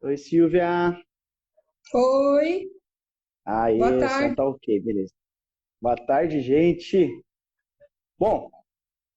Oi, Silvia. Oi, boa Aê, som tarde. tá ok, beleza. Boa tarde, gente. Bom,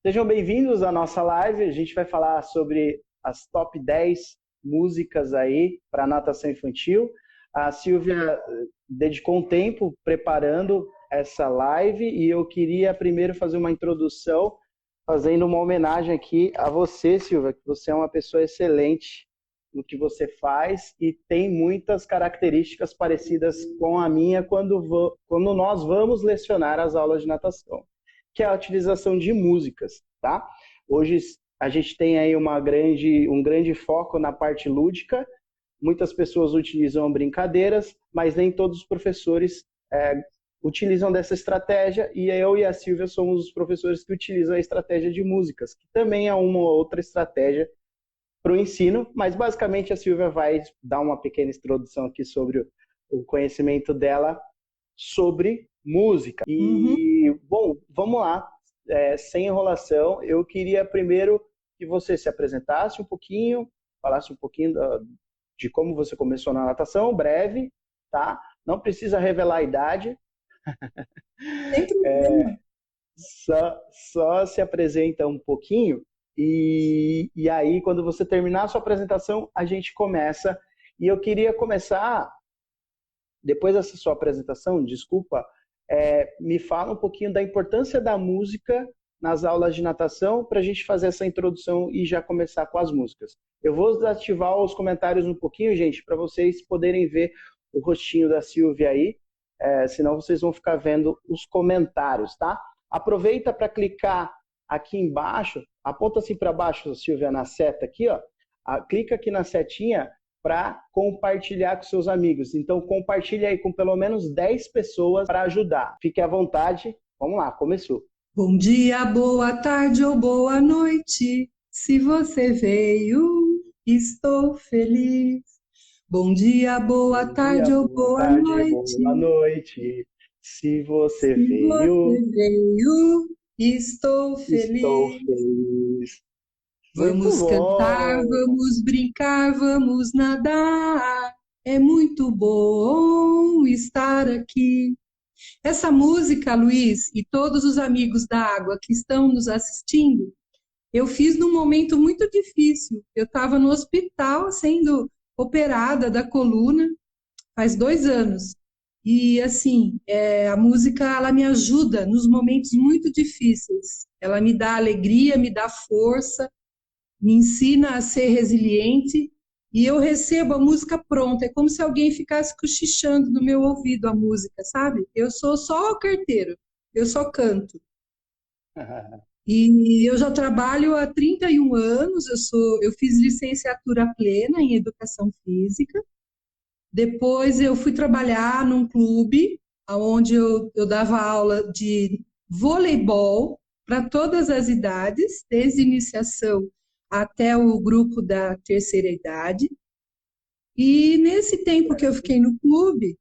sejam bem-vindos à nossa live. A gente vai falar sobre as top 10 músicas aí para natação infantil. A Silvia dedicou um tempo preparando essa live e eu queria primeiro fazer uma introdução, fazendo uma homenagem aqui a você, Silvia, que você é uma pessoa excelente no que você faz e tem muitas características parecidas com a minha quando nós vamos lecionar as aulas de natação, que é a utilização de músicas, tá? Hoje a gente tem aí um grande foco na parte lúdica. Muitas pessoas utilizam brincadeiras, mas nem todos os professores utilizam dessa estratégia, e eu e a Silvia somos os professores que utilizam a estratégia de músicas, que também é uma outra estratégia para o ensino, mas basicamente a Silvia vai dar uma pequena introdução aqui sobre o conhecimento dela sobre música. Uhum. E, bom, vamos lá, sem enrolação, eu queria primeiro que você se apresentasse um pouquinho, falasse um pouquinho de como você começou na natação, breve, tá? Não precisa revelar a idade, Sem problema. só se apresenta um pouquinho e aí, quando você terminar a sua apresentação, a gente começa. E eu queria começar, depois dessa sua apresentação, desculpa, me fala um pouquinho da importância da música nas aulas de natação para a gente fazer essa introdução e já começar com as músicas. Eu vou desativar os comentários um pouquinho, gente, para vocês poderem ver o rostinho da Silvia aí, senão vocês vão ficar vendo os comentários, tá? Aproveita para clicar aqui embaixo, aponta assim para baixo, Silvia, na seta aqui, ó. Clica aqui na setinha para compartilhar com seus amigos. Então, compartilha aí com pelo menos 10 pessoas para ajudar. Fique à vontade. Vamos lá, começou. Bom dia, boa tarde ou boa noite. Se você veio, estou feliz. Bom dia, boa Bom tarde dia, ou boa boa tarde, boa noite. noite. Se você Se você veio, veio, estou estou feliz. feliz. Muito Vamos cantar, bom. vamos brincar, vamos nadar. É muito bom estar aqui. Essa música, Luiz, e todos os amigos da água que estão nos assistindo, eu fiz num momento muito difícil. Eu estava no hospital sendo operada da coluna faz 2 anos. E, assim, a música, ela me ajuda nos momentos muito difíceis. Ela me dá alegria, me dá força, me ensina a ser resiliente. E eu recebo a música pronta. É como se alguém ficasse cochichando no meu ouvido a música, sabe? Eu sou só o carteiro, eu só canto. E eu já trabalho há 31 anos, eu fiz licenciatura plena em educação física. Depois eu fui trabalhar num clube, onde eu dava aula de voleibol para todas as idades, desde iniciação até o grupo da terceira idade. E nesse tempo que eu fiquei no clube,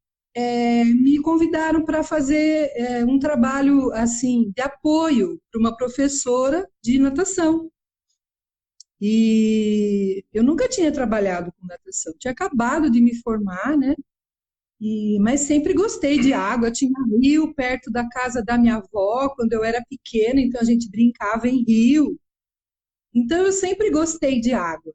me convidaram para fazer um trabalho assim de apoio para uma professora de natação. E eu nunca tinha trabalhado com natação, tinha acabado de me formar, né? Mas sempre gostei de água. Tinha rio perto da casa da minha avó quando eu era pequena, então a gente brincava em rio. Então eu sempre gostei de água.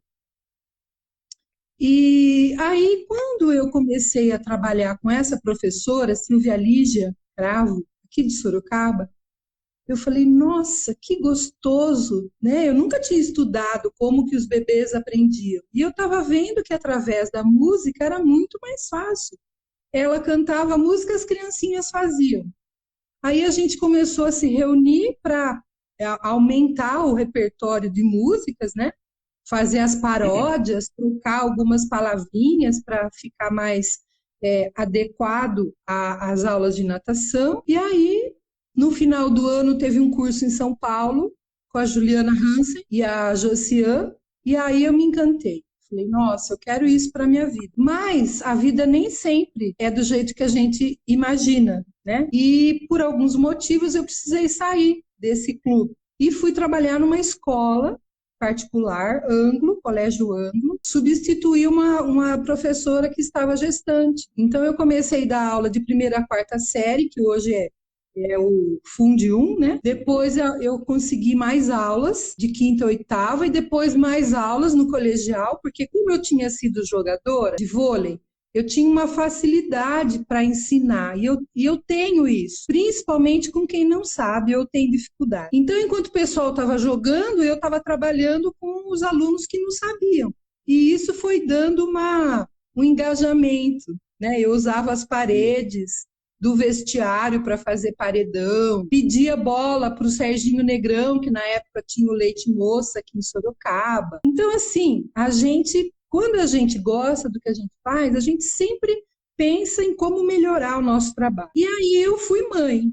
E aí, quando eu comecei a trabalhar com essa professora, Silvia Lígia Cravo, aqui de Sorocaba, eu falei, nossa, que gostoso, né? Eu nunca tinha estudado como que os bebês aprendiam. E eu estava vendo que através da música era muito mais fácil. Ela cantava música, as criancinhas faziam. Aí a gente começou a se reunir para aumentar o repertório de músicas, né? Fazer as paródias, trocar algumas palavrinhas para ficar mais adequado às aulas de natação. E aí, no final do ano, teve um curso em São Paulo com a Juliana Hansen e a Josiane, e aí eu me encantei. Falei, nossa, eu quero isso para minha vida. Mas a vida nem sempre é do jeito que a gente imagina, né? E por alguns motivos eu precisei sair desse clube. E fui trabalhar numa escola particular, Anglo, Colégio Anglo, substituí uma professora que estava gestante. Então, eu comecei a dar aula de primeira a quarta série, que hoje é o Fundi 1, né? Depois eu consegui mais aulas de quinta a oitava e depois mais aulas no colegial, porque como eu tinha sido jogadora de vôlei, eu tinha uma facilidade para ensinar, e eu tenho isso, principalmente com quem não sabe, eu tenho dificuldade. Então, enquanto o pessoal estava jogando, eu estava trabalhando com os alunos que não sabiam, e isso foi dando um engajamento, né? Eu usava as paredes do vestiário para fazer paredão, pedia bola para o Serginho Negrão, que na época tinha o Leite Moça aqui em Sorocaba. Então, assim, quando a gente gosta do que a gente faz, a gente sempre pensa em como melhorar o nosso trabalho. E aí eu fui mãe.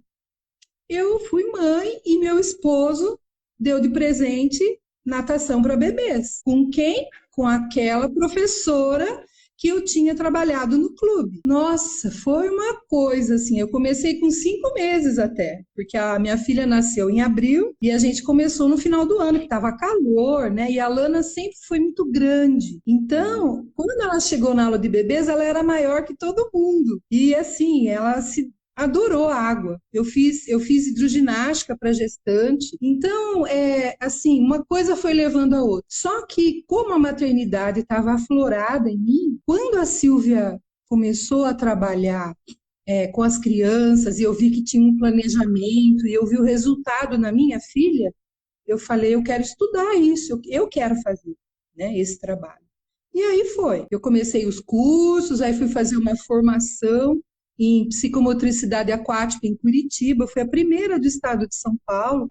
E meu esposo deu de presente natação para bebês. Com quem? Com aquela professora que eu tinha trabalhado no clube. Nossa, foi uma coisa assim, eu comecei com 5 meses até, porque a minha filha nasceu em abril e a gente começou no final do ano, que estava calor, né? E a Lana sempre foi muito grande. Então, quando ela chegou na aula de bebês, ela era maior que todo mundo. E assim, ela se adorou a água. Eu fiz hidroginástica para gestante. Então, assim, uma coisa foi levando a outra. Só que, como a maternidade estava aflorada em mim, quando a Silvia começou a trabalhar com as crianças e eu vi que tinha um planejamento e eu vi o resultado na minha filha, eu falei, eu quero estudar isso, eu quero fazer, né, esse trabalho. E aí foi. Eu comecei os cursos, aí fui fazer uma formação em psicomotricidade aquática em Curitiba, eu fui a primeira do estado de São Paulo,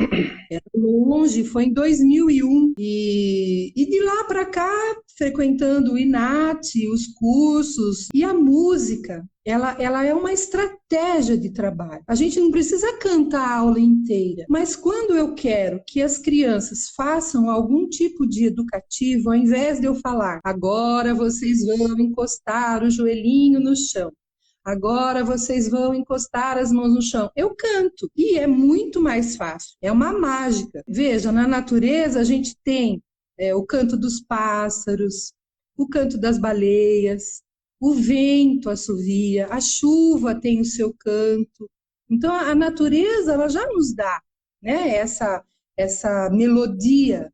era longe, foi em 2001, e de lá para cá, frequentando o INAT, os cursos, e a música, ela é uma estratégia de trabalho. A gente não precisa cantar a aula inteira, mas quando eu quero que as crianças façam algum tipo de educativo, ao invés de eu falar, agora vocês vão encostar o joelhinho no chão, agora vocês vão encostar as mãos no chão. Eu canto e é muito mais fácil. É uma mágica. Veja, na natureza a gente tem o canto dos pássaros, o canto das baleias, o vento assovia, a chuva tem o seu canto. Então a natureza ela já nos dá, né, essa melodia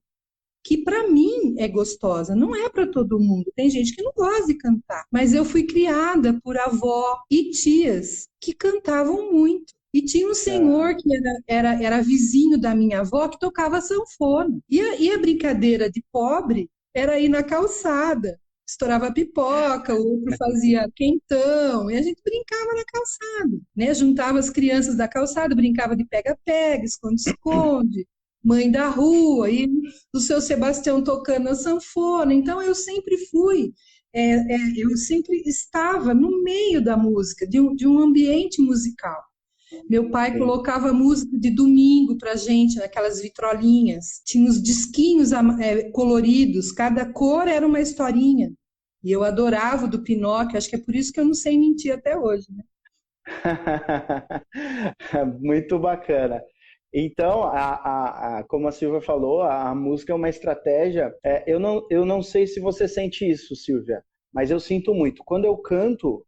que para mim é gostosa, não é para todo mundo. Tem gente que não gosta de cantar, mas eu fui criada por avó e tias que cantavam muito. E tinha um senhor que era vizinho da minha avó que tocava sanfona. E a brincadeira de pobre era ir na calçada. Estourava pipoca, o outro fazia quentão, e a gente brincava na calçada, né? Juntava as crianças da calçada, brincava de pega-pega, esconde-esconde, mãe da rua, e o seu Sebastião tocando a sanfona. Então eu sempre eu sempre estava no meio da música, de um ambiente musical. Meu pai colocava música de domingo pra gente, naquelas vitrolinhas. Tinha os disquinhos coloridos, cada cor era uma historinha. E eu adorava o do Pinóquio, acho que é por isso que eu não sei mentir até hoje, né? Muito bacana. Então, como a Silvia falou, a música é uma estratégia. Eu não sei se você sente isso, Silvia, mas eu sinto muito. Quando eu canto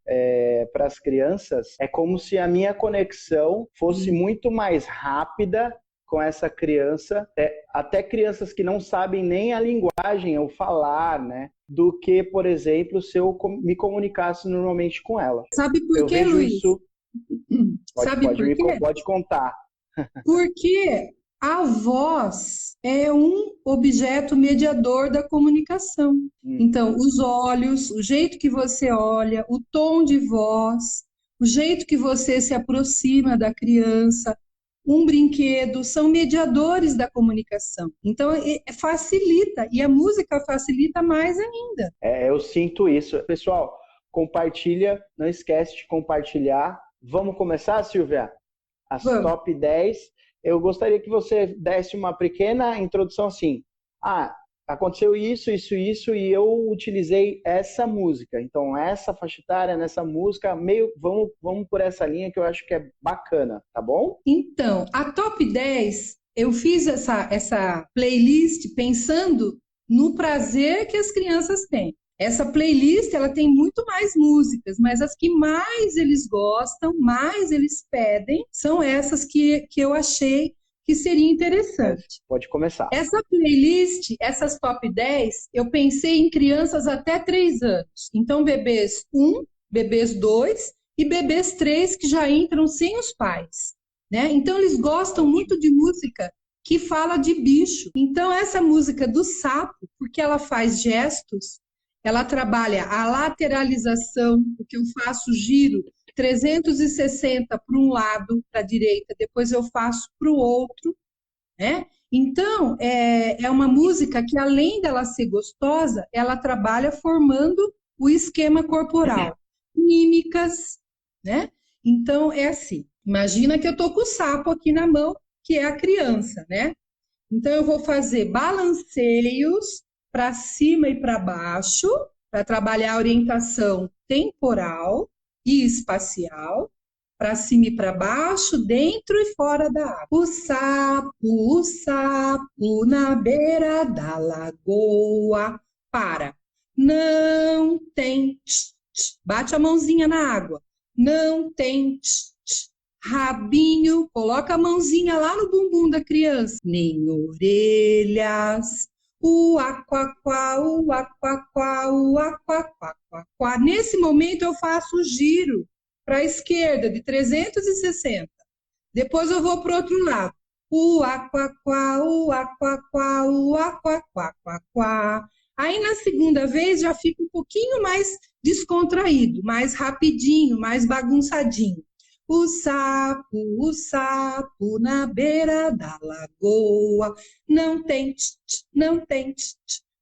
para as crianças, é como se a minha conexão fosse muito mais rápida com essa criança, até crianças que não sabem nem a linguagem, o falar, né? Do que, por exemplo, se eu me comunicasse normalmente com ela. Sabe por quê, Luiz? Isso. Sabe por quê? Pode contar. Porque a voz é um objeto mediador da comunicação. Então, os olhos, o jeito que você olha, o tom de voz, o jeito que você se aproxima da criança, um brinquedo, são mediadores da comunicação. Então, facilita, e a música facilita mais ainda. Eu sinto isso. Pessoal, compartilha, não esquece de compartilhar. Vamos começar, Silvia? Vamos. Top 10. Eu gostaria que você desse uma pequena introdução assim. Aconteceu isso, e eu utilizei essa música. Então, essa faixa etária, nessa música, vamos por essa linha que eu acho que é bacana, tá bom? Então, a top 10 eu fiz essa playlist pensando no prazer que as crianças têm. Essa playlist, ela tem muito mais músicas, mas as que mais eles gostam, mais eles pedem, são essas que eu achei que seria interessante. Pode começar. Essa playlist, essas top 10, eu pensei em crianças até 3 anos. Então, bebês 1, bebês 2 e bebês 3 que já entram sem os pais, né? Então, eles gostam muito de música que fala de bicho. Então, essa música do sapo, porque ela faz gestos, ela trabalha a lateralização, porque eu faço giro 360 para um lado, para a direita, depois eu faço para o outro, né? Então, é uma música que, além dela ser gostosa, ela trabalha formando o esquema corporal, mímicas, né? Então, é assim, imagina que eu estou com o sapo aqui na mão, que é a criança, né? Então, eu vou fazer balanceios para cima e para baixo, para trabalhar a orientação temporal e espacial, para cima e para baixo, dentro e fora da água. O sapo na beira da lagoa, para. Não tem, bate a mãozinha na água. Não tem, rabinho, coloca a mãozinha lá no bumbum da criança. Nem orelhas. O aquaquá, o aquaquá, o aquaquá. Nesse momento eu faço o giro para a esquerda de 360. Depois eu vou para o outro lado. O aquaquá, o aquaquá, o aquaquá. Aí na segunda vez já fica um pouquinho mais descontraído, mais rapidinho, mais bagunçadinho. O sapo na beira da lagoa, não tem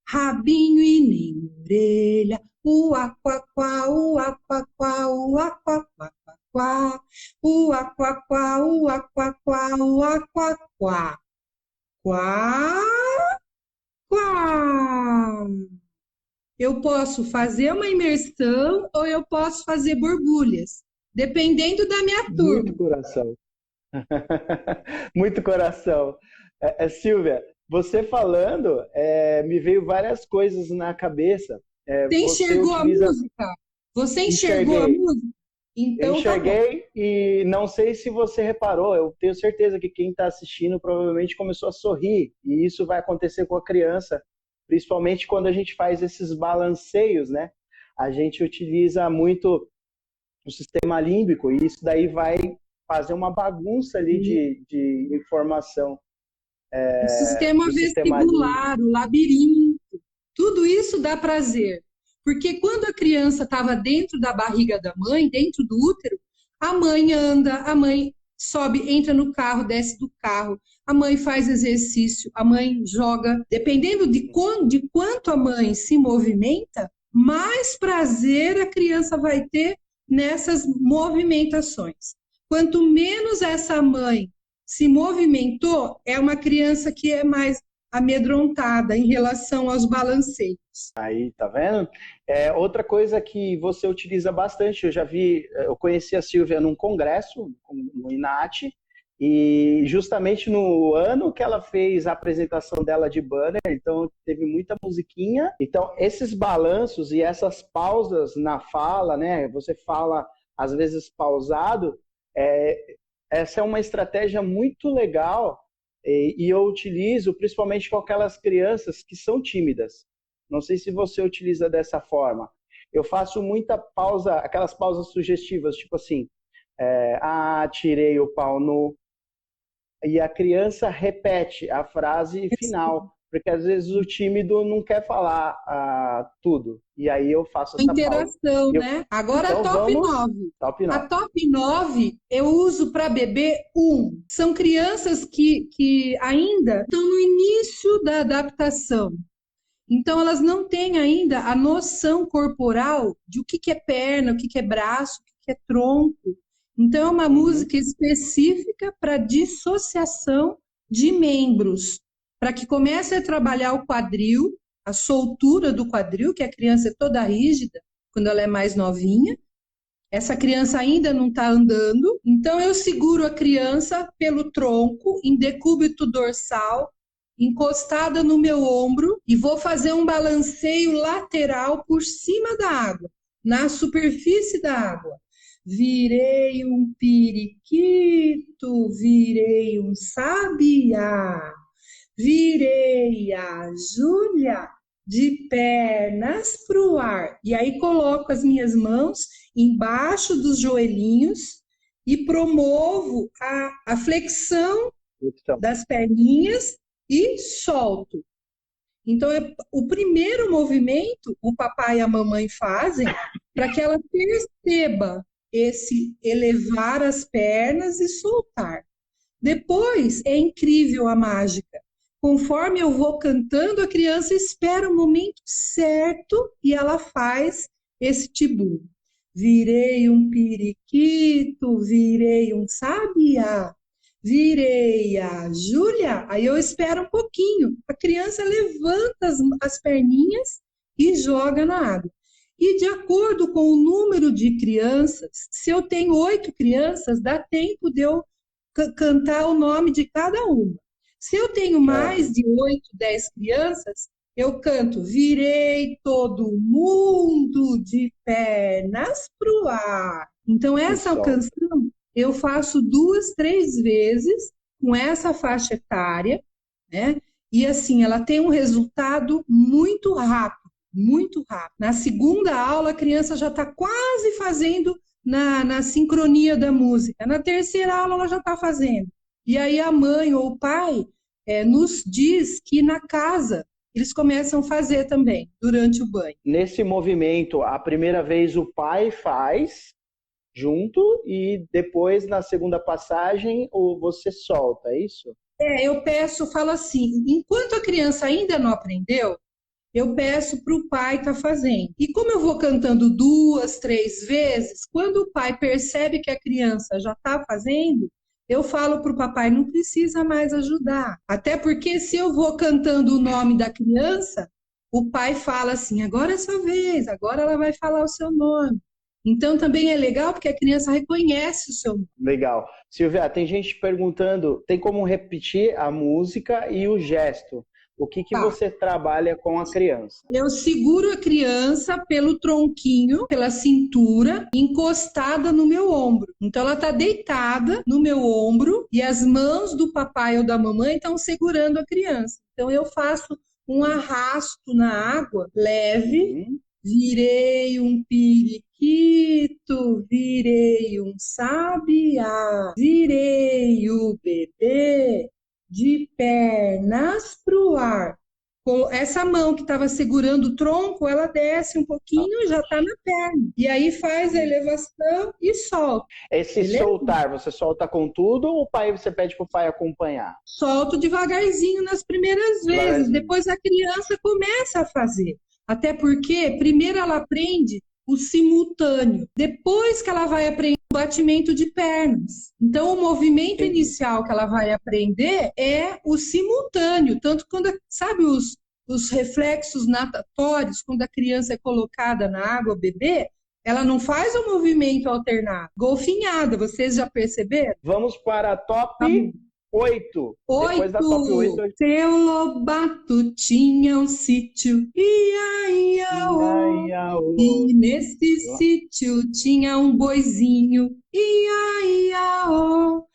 rabinho e nem orelha. O aquaquá, o aquaquá, o aquaquá. O aquaquá, o aquaquá, o aquaquá. Quá, quá. Eu posso fazer uma imersão ou eu posso fazer borbulhas, dependendo da minha turma. Muito coração. Muito coração. Silvia, você falando, me veio várias coisas na cabeça. Você enxergou a música? Você enxergou a música? Então, enxerguei e não sei se você reparou, eu tenho certeza que quem está assistindo provavelmente começou a sorrir, e isso vai acontecer com a criança, principalmente quando a gente faz esses balanceios, né? A gente utiliza muito o sistema límbico, e isso daí vai fazer uma bagunça ali de informação. O sistema vestibular, o labirinto, tudo isso dá prazer. Porque quando a criança estava dentro da barriga da mãe, dentro do útero, a mãe anda, a mãe sobe, entra no carro, desce do carro, a mãe faz exercício, a mãe joga. Dependendo de quanto a mãe se movimenta, mais prazer a criança vai ter nessas movimentações. Quanto menos essa mãe se movimentou, é uma criança que é mais amedrontada em relação aos balanceios. Aí, tá vendo? Outra coisa que você utiliza bastante, eu conheci a Silvia num congresso, no INAT, e justamente no ano que ela fez a apresentação dela de banner, então teve muita musiquinha. Então, esses balanços e essas pausas na fala, né? Você fala, às vezes, pausado, essa é uma estratégia muito legal e eu utilizo principalmente com aquelas crianças que são tímidas. Não sei se você utiliza dessa forma. Eu faço muita pausa, aquelas pausas sugestivas, tipo assim, tirei o pau no... E a criança repete a frase final, porque às vezes o tímido não quer falar tudo. E aí eu faço essa interação, né? Agora então, top 9. A top 9 eu uso para bebê 1. São crianças que ainda estão no início da adaptação. Então, elas não têm ainda a noção corporal de o que é perna, o que é braço, o que é tronco. Então, é uma música específica para dissociação de membros, para que comece a trabalhar o quadril, a soltura do quadril, que a criança é toda rígida quando ela é mais novinha, Essa criança ainda não está andando, então eu seguro a criança pelo tronco, em decúbito dorsal, encostada no meu ombro, e vou fazer um balanceio lateral por cima da água, na superfície da água. Virei um periquito, virei um sabiá, virei a Júlia de pernas pro ar. E aí coloco as minhas mãos embaixo dos joelhinhos e promovo a flexão Então, das perninhas e solto. Então, o primeiro movimento o papai e a mamãe fazem para que ela perceba esse elevar as pernas e soltar. Depois, é incrível a mágica. Conforme eu vou cantando, a criança espera o momento certo e ela faz esse tibu. Virei um periquito, virei um sabiá, virei a Júlia. Aí eu espero um pouquinho. A criança levanta as perninhas e joga na água. E de acordo com o número de crianças, se eu tenho 8 crianças, dá tempo de eu cantar o nome de cada uma. Se eu tenho mais de 8, 10 crianças, eu canto virei todo mundo de pernas pro ar. Então, essa canção eu faço 2, 3 vezes com essa faixa etária, né? E assim, ela tem um resultado muito rápido, muito rápido. Na segunda aula, a criança já está quase fazendo na sincronia da música. Na terceira aula, ela já está fazendo. E aí a mãe ou o pai nos diz que na casa eles começam a fazer também, durante o banho. Nesse movimento, a primeira vez o pai faz junto e depois, na segunda passagem, você solta, é isso? Eu falo assim, enquanto a criança ainda não aprendeu, eu peço para o pai estar fazendo. E como eu vou cantando 2, 3 vezes, quando o pai percebe que a criança já está fazendo, eu falo para o papai, não precisa mais ajudar. Até porque se eu vou cantando o nome da criança, o pai fala assim, agora é sua vez, agora ela vai falar o seu nome. Então também é legal porque a criança reconhece o seu nome. Legal. Silvia, tem gente perguntando, tem como repetir a música e o gesto? O que você trabalha com a criança? Eu seguro a criança pelo tronquinho, pela cintura, encostada no meu ombro. Então ela está deitada no meu ombro e as mãos do papai ou da mamãe estão segurando a criança. Então eu faço um arrasto na água leve, virei um periquito, virei um sabiá, virei o bebê de pernas pro ar. Essa mão que estava segurando o tronco, ela desce um pouquinho e já está na perna. E aí faz a elevação e solta. Esse soltar, você solta com tudo ou você pede para o pai acompanhar? Solto devagarzinho nas primeiras vezes, depois a criança começa a fazer. Até porque primeiro ela aprende o simultâneo, depois que ela vai aprender o batimento de pernas. Então, o movimento inicial que ela vai aprender é o simultâneo, tanto quando, sabe, os reflexos natatórios, quando a criança é colocada na água, o bebê, ela não faz o movimento alternado, golfinhada, vocês já perceberam? Vamos para a top 8. Depois da top 8. Seu Lobato tinha um sítio, ia-ia-ô. E nesse sítio tinha um boizinho, ia-ia-ô.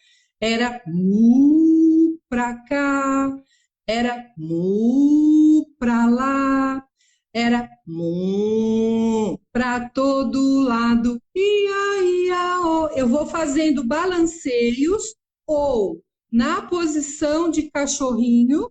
Era mu pra cá, era mu pra lá, era mu pra todo lado, ia-ia-ô. Eu vou fazendo balanceios ou na posição de cachorrinho,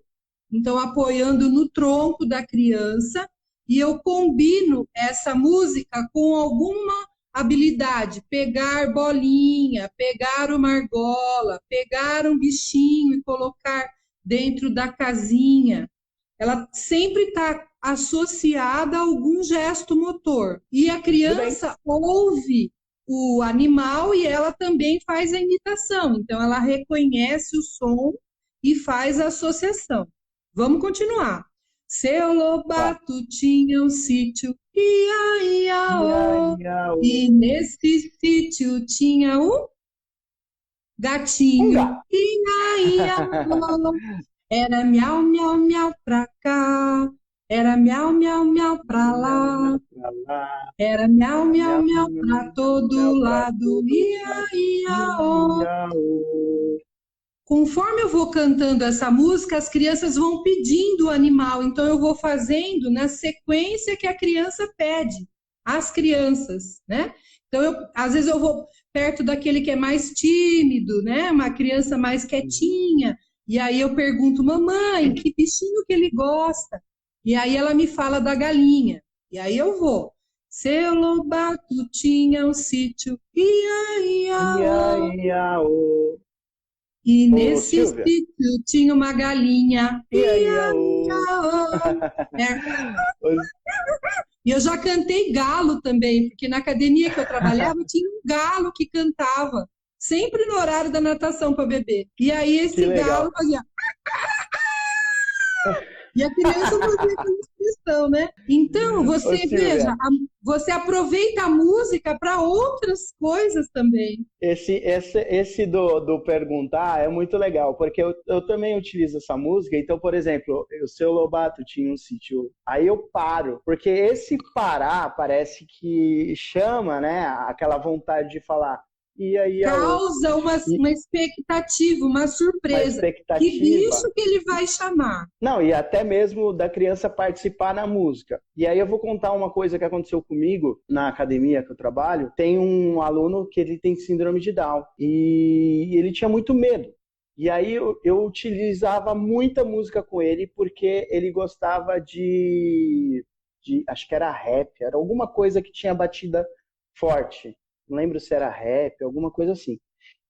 então apoiando no tronco da criança, e eu combino essa música com alguma habilidade, pegar bolinha, pegar uma argola, pegar um bichinho e colocar dentro da casinha. Ela sempre está associada a algum gesto motor. E a criança ouve o animal e ela também faz a imitação. Então, ela reconhece o som e faz a associação. Vamos continuar. Seu Lobato tinha um sítio, ia-ia-ô. iau. E nesse sítio tinha um gatinho. Gato. Ia, ia, ó. Era miau, miau, miau pra cá. Era miau, miau, miau pra lá. Pra lá. Era miau, miau, Miau, miau miau, pra todo miau pra lado. todo Ia, lado. ia, ó. Iau. Conforme eu vou cantando essa música, as crianças vão pedindo o animal. Então, eu vou fazendo na sequência que a criança pede, as crianças, né? Então, às vezes eu vou perto daquele que é mais tímido, né? Uma criança mais quietinha. E aí eu pergunto, mamãe, que bichinho que ele gosta? E aí ela me fala da galinha. E aí eu vou. Seu Lobato tinha um sítio, ia, ia, ó. Iau. E Ô, nesse Silvia. sítio tinha uma galinha. Iau. Ô, E eu já cantei galo também, porque na academia que eu trabalhava tinha um galo que cantava, sempre no horário da natação para beber. E aí Que esse legal. galo fazia. E a criança fazia aquela expressão, né? Então, Ô, você veja, Silvia, você aproveita a música para outras coisas também. esse do perguntar é muito legal, porque eu também utilizo essa música. Então, por exemplo, o Seu Lobato tinha um sítio. Aí eu paro, porque esse parar parece que chama, né, aquela vontade de falar. E aí, Causa uma expectativa, uma uma surpresa. Que expectativa. bicho que ele vai chamar? Não, e até mesmo da criança participar na música. E aí eu vou contar uma coisa que aconteceu comigo na academia que eu trabalho. Tem um aluno que ele tem síndrome de Down e ele tinha muito medo. E aí eu utilizava muita música com ele porque ele gostava acho que era rap, era alguma coisa que tinha batida forte. Não lembro se era rap, alguma coisa assim.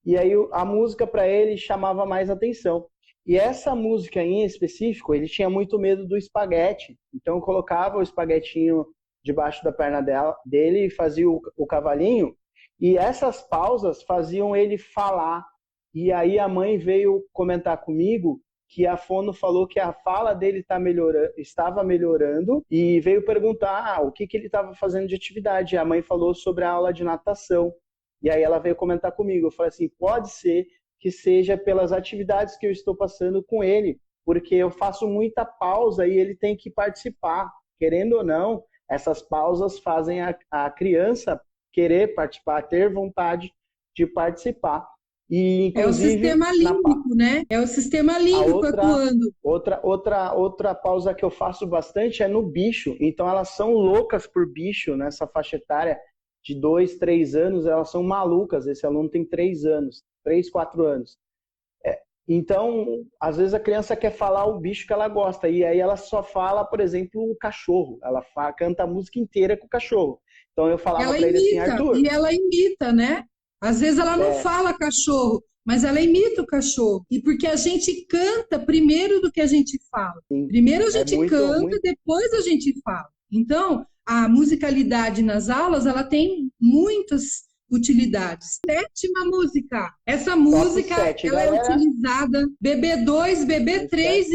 E aí a música para ele chamava mais atenção. E essa música em específico, ele tinha muito medo do espaguete. Então eu colocava o espaguetinho debaixo da perna dele e fazia o cavalinho. E essas pausas faziam ele falar. E aí a mãe veio comentar comigo que a fono falou que a fala dele estava melhorando e veio perguntar o que ele estava fazendo de atividade. A mãe falou sobre a aula de natação. E aí ela veio comentar comigo. Eu falei assim, pode ser que seja pelas atividades que eu estou passando com ele, porque eu faço muita pausa e ele tem que participar. Querendo ou não, essas pausas fazem a criança querer participar, ter vontade de participar. E, É o inclusive, sistema límbico, né? É o sistema límbico atuando. Outra pausa que eu faço bastante é no bicho. Então, elas são loucas por bicho nessa faixa etária de 2, 3 anos, elas são malucas. Esse aluno tem 3 anos, 3, 4 anos. Então, às vezes a criança quer falar o bicho que ela gosta, e aí ela só fala, por exemplo, o cachorro. Ela canta a música inteira com o cachorro. Então eu falava para ele assim, Arthur... E ela imita, né? Às vezes ela não fala cachorro, mas ela imita o cachorro. E porque a gente canta primeiro do que a gente fala. Sim. Primeiro a gente canta, depois a gente fala. Então, a musicalidade nas aulas, ela tem muitas utilidades. 7ª música. Essa música 7, ela é utilizada BB2, BB3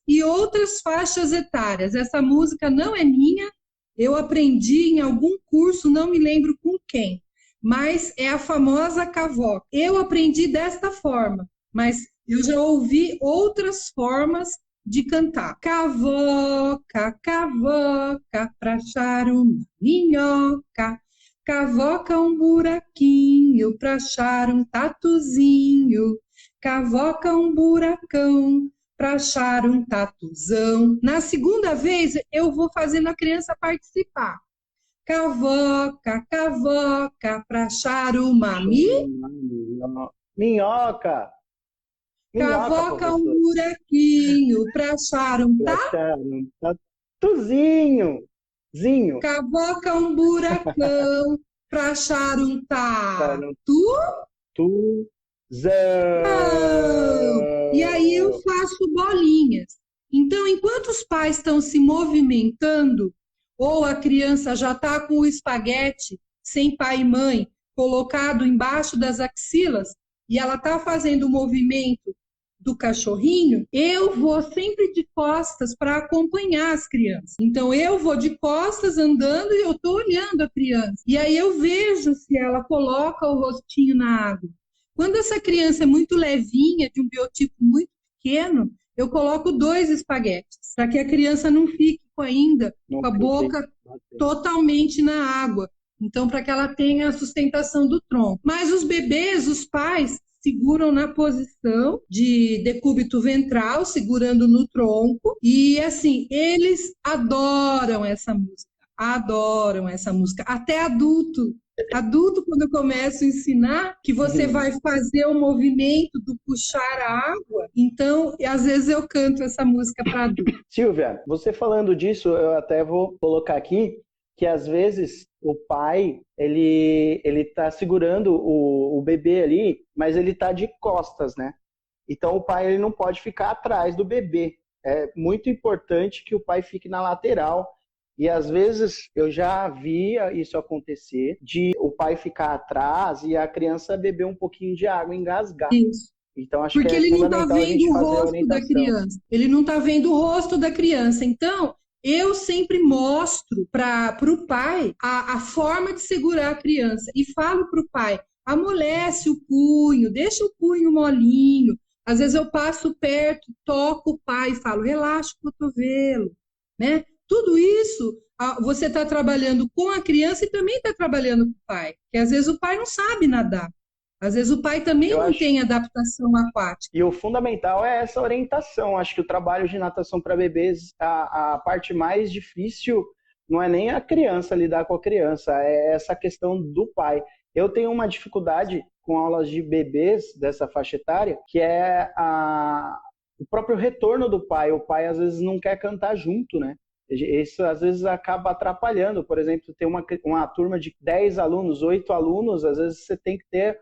e outras faixas etárias. Essa música não é minha, eu aprendi em algum curso, não me lembro com quem, mas é a famosa cavoca. Eu aprendi desta forma, mas eu já ouvi outras formas de cantar. Cavoca, cavoca, pra achar uma minhoca. Cavoca um buraquinho pra achar um tatuzinho. Cavoca um buracão pra achar um tatuzão. Na segunda vez, eu vou fazendo a criança participar. Cavoca, cavoca, pra achar uma minhoca. Cavoca um buraquinho pra achar um tatuzinho. Cavoca um buracão pra achar um tuzão. E aí eu faço bolinhas. Então, enquanto os pais estão se movimentando, ou a criança já está com o espaguete, sem pai e mãe, colocado embaixo das axilas, e ela está fazendo o movimento do cachorrinho, eu vou sempre de costas para acompanhar as crianças. Então, eu vou de costas andando e eu estou olhando a criança. E aí eu vejo se ela coloca o rostinho na água. Quando essa criança é muito levinha, de um biotipo muito pequeno, eu coloco 2 espaguetes, para que a criança não fique ainda com a boca totalmente na água. Então, para que ela tenha a sustentação do tronco. Mas os bebês, os pais, seguram na posição de decúbito ventral, segurando no tronco. E, assim, eles adoram essa música. Adoram essa música. Até adulto. Adulto, quando eu começo a ensinar, que você vai fazer o movimento do puxar a água, então, às vezes eu canto essa música para adulto. Silvia, você falando disso, eu até vou colocar aqui que às vezes o pai, ele tá segurando o bebê ali, mas ele tá de costas, né? Então o pai ele não pode ficar atrás do bebê. É muito importante que o pai fique na lateral. E às vezes eu já via isso acontecer, de o pai ficar atrás e a criança beber um pouquinho de água e engasgar. Isso. Então acho Porque que é ele não está fundamental a gente vendo o fazer a rosto da orientação. criança. Ele não está vendo o rosto da criança. Então, eu sempre mostro para o pai a forma de segurar a criança. E falo para o pai, amolece o punho, deixa o punho molinho. Às vezes eu passo perto, toco o pai e falo, relaxa o cotovelo, né? Tudo isso, você está trabalhando com a criança e também está trabalhando com o pai. Porque às vezes o pai não sabe nadar. Às vezes o pai também não tem adaptação aquática. E o fundamental é essa orientação. Acho que o trabalho de natação para bebês, a parte mais difícil não é nem a criança lidar com a criança, é essa questão do pai. Eu tenho uma dificuldade com aulas de bebês dessa faixa etária, que é o próprio retorno do pai. O pai às vezes não quer cantar junto, né? Isso às vezes acaba atrapalhando. Por exemplo, tem uma turma de 10 alunos, 8 alunos, às vezes você tem que ter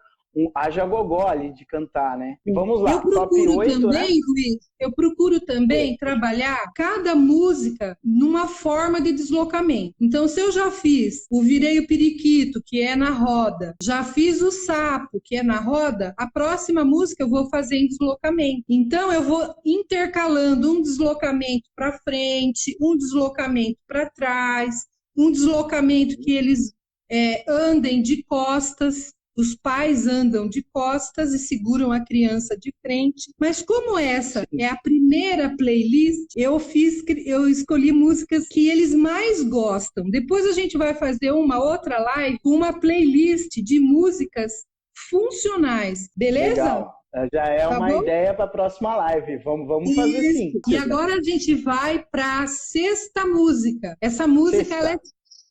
haja gogó ali de cantar, né? Vamos lá, top 8, também, né? Luiz, eu procuro também trabalhar cada música numa forma de deslocamento. Então, se eu já fiz o Virei o Periquito, que é na roda, já fiz o Sapo, que é na roda, a próxima música eu vou fazer em deslocamento. Então, eu vou intercalando um deslocamento para frente, um deslocamento para trás, um deslocamento que eles andem de costas. Os pais andam de costas e seguram a criança de frente. Mas como essa é a primeira playlist, eu escolhi músicas que eles mais gostam. Depois a gente vai fazer uma outra live com uma playlist de músicas funcionais. Beleza? Legal. Já é uma ideia para a próxima live. Vamos fazer sim. E agora a gente vai para a 6ª música. Essa música ela é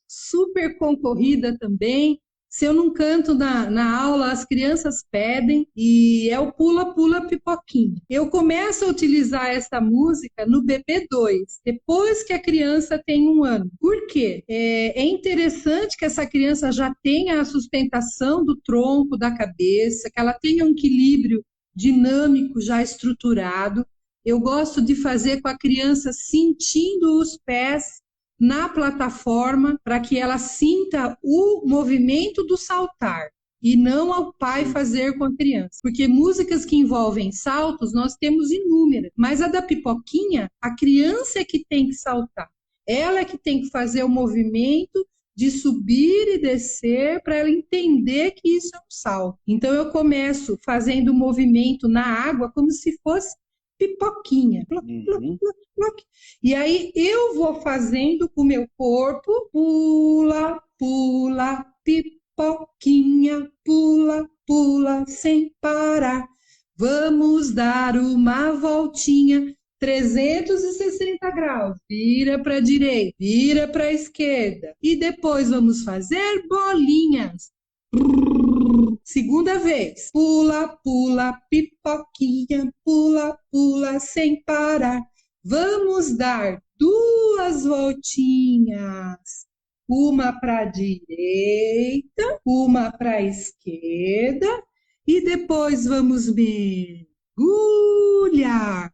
super concorrida também. Se eu não canto na aula, as crianças pedem, e é o Pula Pula Pipoquinha. Eu começo a utilizar essa música no BB2, depois que a criança tem 1 ano. Por quê? É interessante que essa criança já tenha a sustentação do tronco, da cabeça, que ela tenha um equilíbrio dinâmico já estruturado. Eu gosto de fazer com a criança sentindo os pés na plataforma, para que ela sinta o movimento do saltar e não ao pai fazer com a criança. Porque músicas que envolvem saltos nós temos inúmeras, mas a da pipoquinha, a criança é que tem que saltar. Ela é que tem que fazer o movimento de subir e descer para ela entender que isso é um salto. Então eu começo fazendo o movimento na água como se fosse pipoquinha. E aí eu vou fazendo com o meu corpo, pula, pula, pipoquinha, pula, pula, sem parar. Vamos dar uma voltinha, 360 graus, vira para a direita, vira para a esquerda. E depois vamos fazer bolinhas. 2ª vez, pula, pula, pipoquinha, pula, pula, sem parar. Vamos dar 2 voltinhas, uma para a direita, uma para a esquerda, e depois vamos mergulhar.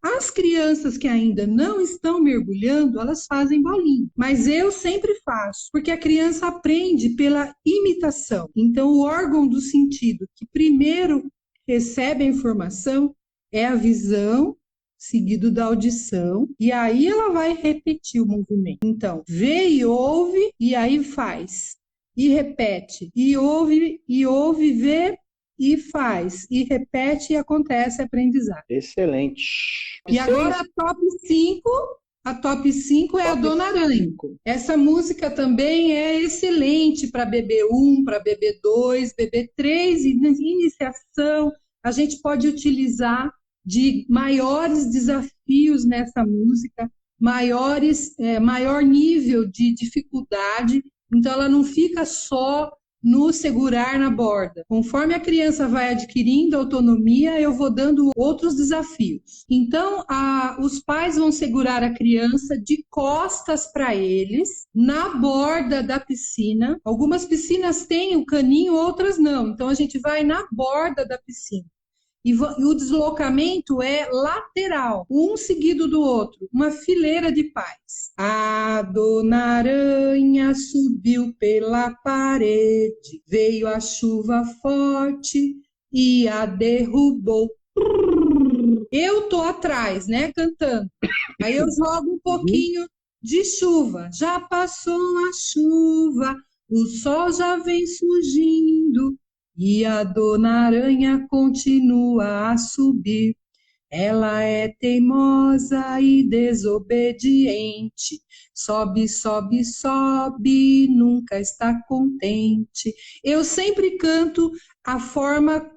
As crianças que ainda não estão mergulhando, elas fazem bolinha, mas eu sempre faço, porque a criança aprende pela imitação. Então, o órgão do sentido que primeiro recebe a informação é a visão seguido da audição, e aí ela vai repetir o movimento. Então, vê e ouve, e aí faz. E repete. E ouve, vê e faz. E repete e acontece a aprendizagem. Excelente. E agora a top 5 é a Dona Aranha. Essa música também é excelente para bebê 1, para bebê 2, bebê 3, iniciação. A gente pode utilizar de maiores desafios nessa música, maior nível de dificuldade, então ela não fica só no segurar na borda. Conforme a criança vai adquirindo autonomia, eu vou dando outros desafios. Então, os pais vão segurar a criança de costas para eles, na borda da piscina. Algumas piscinas têm o caninho, outras não. Então, a gente vai na borda da piscina. E o deslocamento é lateral, um seguido do outro, uma fileira de pais. A Dona Aranha subiu pela parede, veio a chuva forte e a derrubou. Eu tô atrás, né, cantando. Aí eu jogo um pouquinho de chuva. Já passou a chuva, o sol já vem surgindo. E a Dona Aranha continua a subir. Ela é teimosa e desobediente. Sobe, sobe, sobe, nunca está contente. Eu sempre canto a forma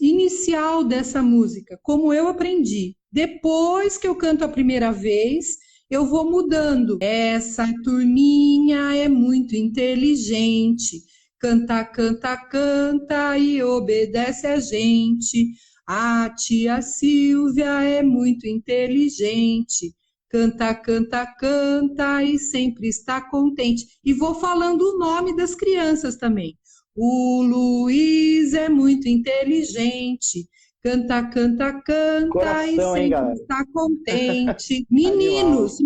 inicial dessa música, como eu aprendi. Depois que eu canto a primeira vez, eu vou mudando. Essa turminha é muito inteligente. Canta, canta, canta e obedece a gente. A tia Silvia é muito inteligente. Canta, canta, canta e sempre está contente. E vou falando o nome das crianças também. O Luiz é muito inteligente. Canta, canta, canta Coração, e sempre está contente. Meninos,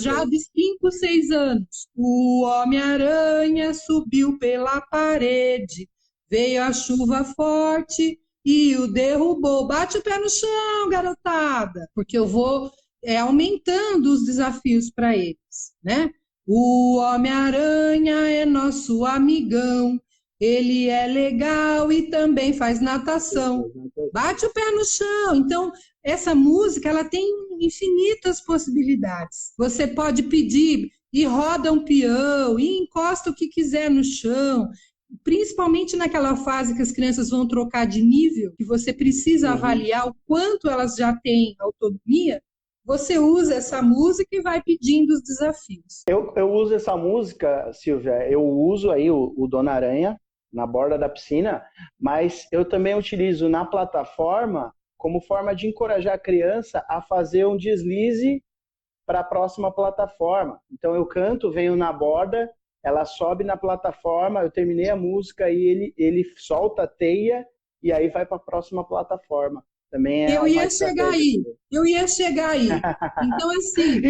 já de 5, 6 anos. O Homem-Aranha subiu pela parede. Veio a chuva forte e o derrubou. Bate o pé no chão, garotada. Porque eu vou aumentando os desafios para eles, né? O Homem-Aranha é nosso amigão. Ele é legal e também faz natação. Bate o pé no chão. Então, essa música ela tem infinitas possibilidades. Você pode pedir e roda um peão, e encosta o que quiser no chão. Principalmente naquela fase que as crianças vão trocar de nível, que você precisa avaliar o quanto elas já têm autonomia, você usa essa música e vai pedindo os desafios. Eu uso essa música, Silvia, eu uso aí o Dona Aranha, na borda da piscina, mas eu também utilizo na plataforma como forma de encorajar a criança a fazer um deslize para a próxima plataforma. Então eu canto, venho na borda, ela sobe na plataforma, eu terminei a música e ele solta a teia e aí vai para a próxima plataforma. Também é eu ia chegar aí. Então, assim,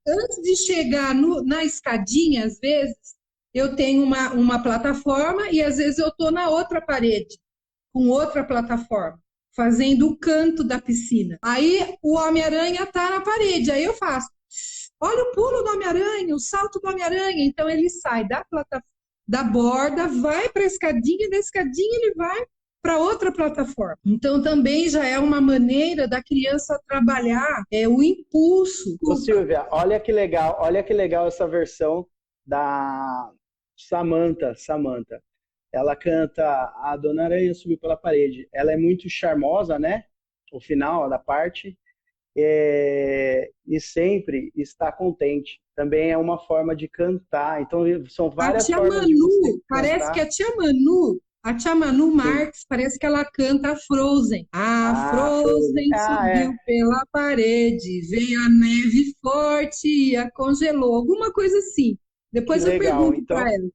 antes de chegar na escadinha, às vezes, eu tenho uma plataforma e às vezes eu estou na outra parede, com outra plataforma, fazendo o canto da piscina. Aí o Homem-Aranha está na parede, aí eu faço, olha o pulo do Homem-Aranha, o salto do Homem-Aranha. Então ele sai da borda, vai para a escadinha, da escadinha ele vai para outra plataforma. Então também já é uma maneira da criança trabalhar o impulso. Ô, Silvia, olha que legal essa versão da Samantha. Ela canta A Dona Aranha Subiu pela Parede. Ela é muito charmosa, né? O final da parte. E sempre está contente. Também é uma forma de cantar. Então, são várias formas de você cantar. Parece que a tia Manu Marques, parece que ela canta a Frozen. Frozen subiu pela parede, veio a neve forte e a congelou. Alguma coisa assim. Depois eu pergunto para ela.